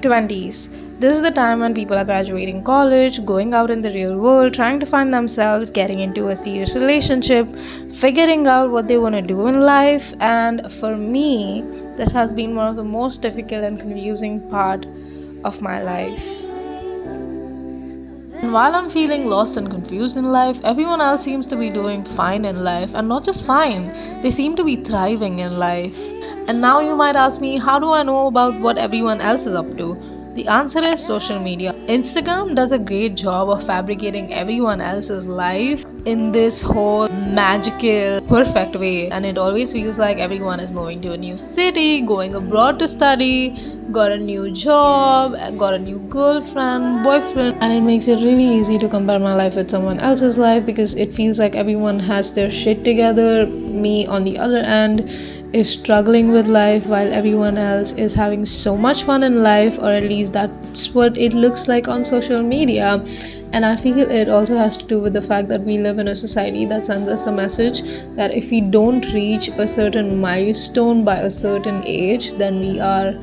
20s. This is the time when people are graduating college, going out in the real world, trying to find themselves, getting into a serious relationship, figuring out what they want to do in life. And for me, this has been one of the most difficult and confusing part of my life. And while I'm feeling lost and confused in life, everyone else seems to be doing fine in life, and not just fine, they seem to be thriving in life. And now you might ask me, how do I know about what everyone else is up to? The answer is social media. Instagram does a great job of fabricating everyone else's life in this whole magical, perfect way. And it always feels like everyone is moving to a new city, going abroad to study, got a new job, got a new girlfriend, boyfriend. And it makes it really easy to compare my life with someone else's life because it feels like everyone has their shit together. Me, on the other end, is struggling with life while everyone else is having so much fun in life, or at least that's what it looks like on social media. And I feel it also has to do with the fact that we live in a society that sends us a message that if we don't reach a certain milestone by a certain age, then we are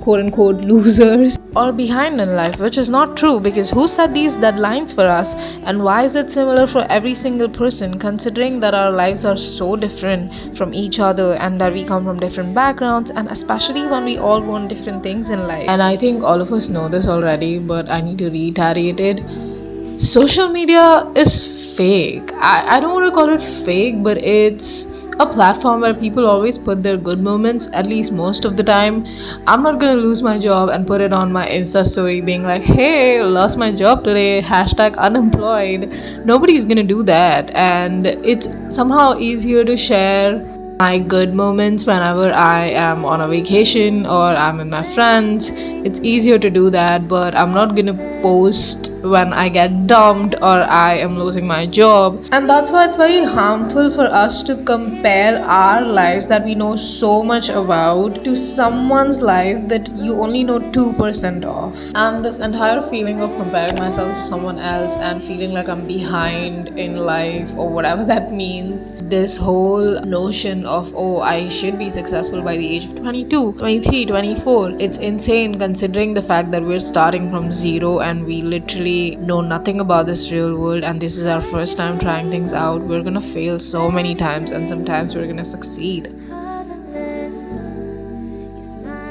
quote-unquote losers or behind in life, which is not true, because who set these deadlines for us, and why is it similar for every single person, considering that our lives are so different from each other and that we come from different backgrounds, and especially when we all want different things in life. And I think all of us know this already, but I need to reiterate it. Social media is fake. I don't want to call it fake, but it's a platform where people always put their good moments, at least most of the time. I'm not gonna lose my job and put it on my Insta story being like, hey, lost my job today, hashtag unemployed. Nobody's gonna do that. And it's somehow easier to share my good moments whenever I am on a vacation or I'm with my friends. It's easier to do that, but I'm not gonna post when I get dumped or I am losing my job. And that's why it's very harmful for us to compare our lives that we know so much about to someone's life that you only know 2% of. And this entire feeling of comparing myself to someone else and feeling like I'm behind in life or whatever that means, this whole notion of, oh, I should be successful by the age of 22, 23, 24, it's insane considering the fact that we're starting from zero and we literally know nothing about this real world, and this is our first time trying things out. We're gonna fail so many times, and sometimes we're gonna succeed.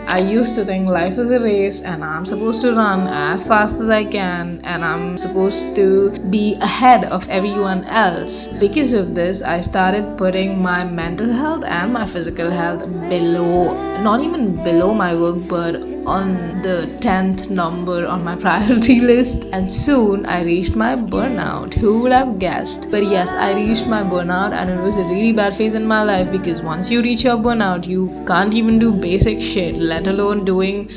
I used to think life is a race and I'm supposed to run as fast as I can and I'm supposed to be ahead of everyone else. Because of this, I started putting my mental health and my physical health below, not even below my work, but on the 10th number on my priority list. And soon I reached my burnout. Who would have guessed? But yes, I reached my burnout, and it was a really bad phase in my life, because once you reach your burnout, you can't even do basic shit, let alone doing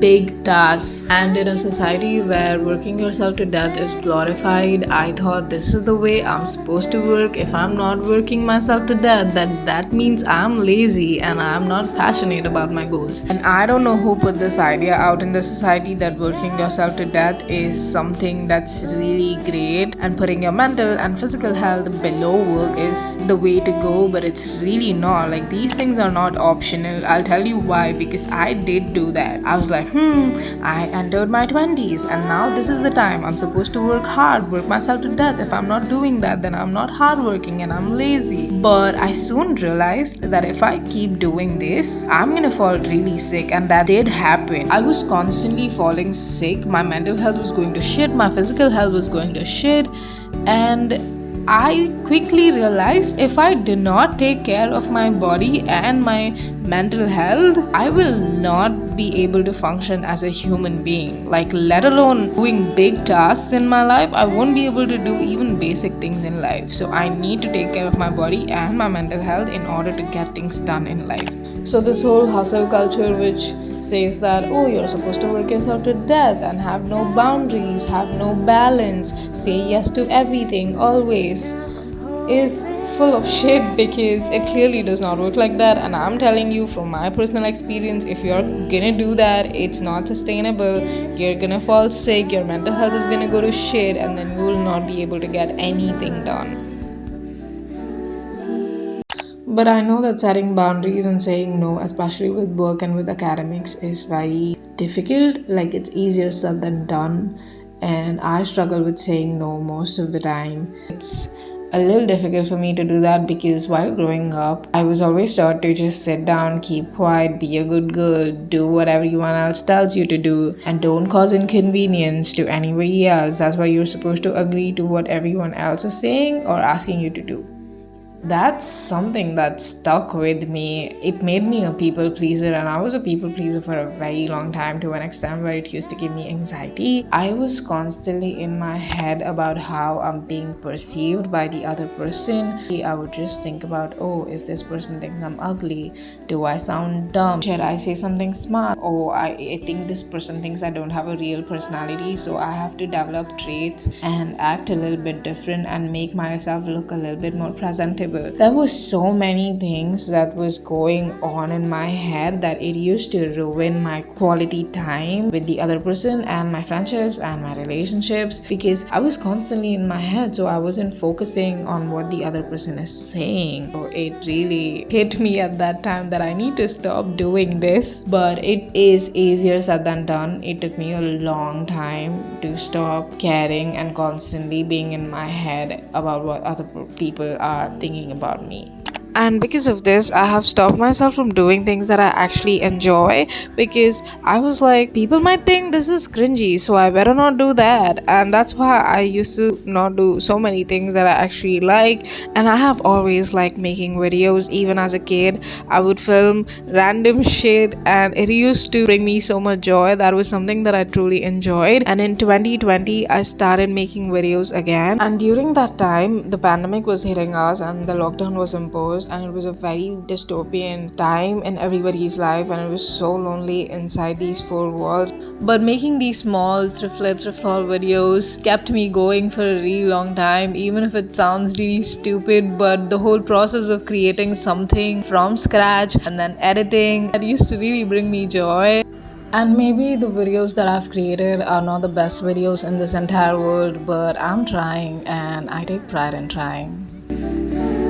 big tasks. And in a society where working yourself to death is glorified, I thought this is the way I'm supposed to work. If I'm not working myself to death, that means I'm lazy and I'm not passionate about my goals. And I don't know who put this idea out in the society that working yourself to death is something that's really great and putting your mental and physical health below work is the way to go, but it's really not. Like, these things are not optional. I'll tell you why, because I did do that. I was like, I entered my 20s and now this is the time I'm supposed to work hard, work myself to death. If I'm not doing that, then I'm not hardworking and I'm lazy. But I soon realized that if I keep doing this, I'm gonna fall really sick, and that did happen. I was constantly falling sick. My mental health was going to shit, my physical health was going to shit, and I quickly realized if I do not take care of my body and my mental health, I will not be able to function as a human being. Like, let alone doing big tasks in my life, I won't be able to do even basic things in life. So I need to take care of my body and my mental health in order to get things done in life. So this whole hustle culture, which says that, oh, you're supposed to work yourself to death and have no boundaries, have no balance, say yes to everything always, is full of shit, because it clearly does not work like that. And I'm telling you from my personal experience, if you're gonna do that, it's not sustainable. You're gonna fall sick, your mental health is gonna go to shit, and then you will not be able to get anything done. But I know that setting boundaries and saying no, especially with work and with academics, is very difficult. Like, it's easier said than done. And I struggle with saying no most of the time. It's a little difficult for me to do that because while growing up, I was always taught to just sit down, keep quiet, be a good girl, do what everyone else tells you to do, and don't cause inconvenience to anybody else. That's why you're supposed to agree to what everyone else is saying or asking you to do. That's something that stuck with me. It made me a people pleaser, and I was a people pleaser for a very long time, to an extent where it used to give me anxiety. I was constantly in my head about how I'm being perceived by the other person. I would just think about, oh, if this person thinks I'm ugly, do I sound dumb? Should I say something smart? Oh, I think this person thinks I don't have a real personality, so I have to develop traits and act a little bit different and make myself look a little bit more presentable. There was so many things that was going on in my head that it used to ruin my quality time with the other person and my friendships and my relationships, because I was constantly in my head, so I wasn't focusing on what the other person is saying. So it really hit me at that time that I need to stop doing this, but it is easier said than done. It took me a long time to stop caring and constantly being in my head about what other people are thinking about me. And because of this, I have stopped myself from doing things that I actually enjoy, because I was like, people might think this is cringy, so I better not do that. And that's why I used to not do so many things that I actually like. And I have always liked making videos. Even as a kid, I would film random shit, and it used to bring me so much joy. That was something that I truly enjoyed. And in 2020, I started making videos again. And during that time, the pandemic was hitting us and the lockdown was imposed, and it was a very dystopian time in everybody's life, and it was so lonely inside these four walls. But making these small thrift haul videos kept me going for a really long time, even if it sounds really stupid. But the whole process of creating something from scratch and then editing, that used to really bring me joy. And maybe the videos that I've created are not the best videos in this entire world, but I'm trying and I take pride in trying.